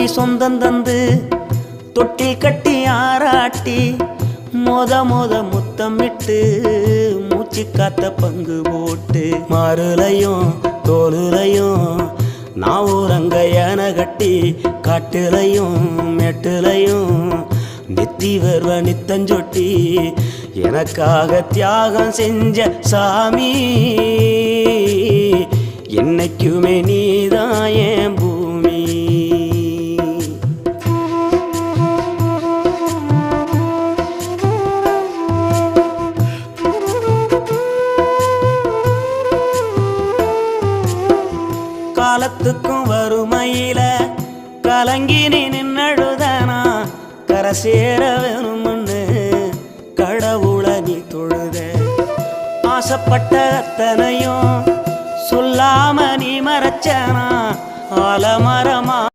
சொந்தம் தந்து தொட்டி கட்டி ஆராட்டி மொத முத்தமிட்டு மூச்சு காத்த பங்கு போட்டு மாறுலையும் தோலுலையும் நான் ஊரங்க யானை கட்டி காட்டுலையும் மெட்டுலையும் நெத்தி வருவ நித்தஞ்சொட்டி எனக்காக தியாகம் செஞ்ச சாமி என்னைக்குமே நீதான் என் பூமி. காலத்துக்கும் வறுமையில கலங்கி நீ நின்னழுதனா கரை சேர வேணும்னு கடவுளை நீ தொழுத ஆசைப்பட்ட அத்தனையும் சொல்லாம நீ மறைச்சனா ஆலமரமா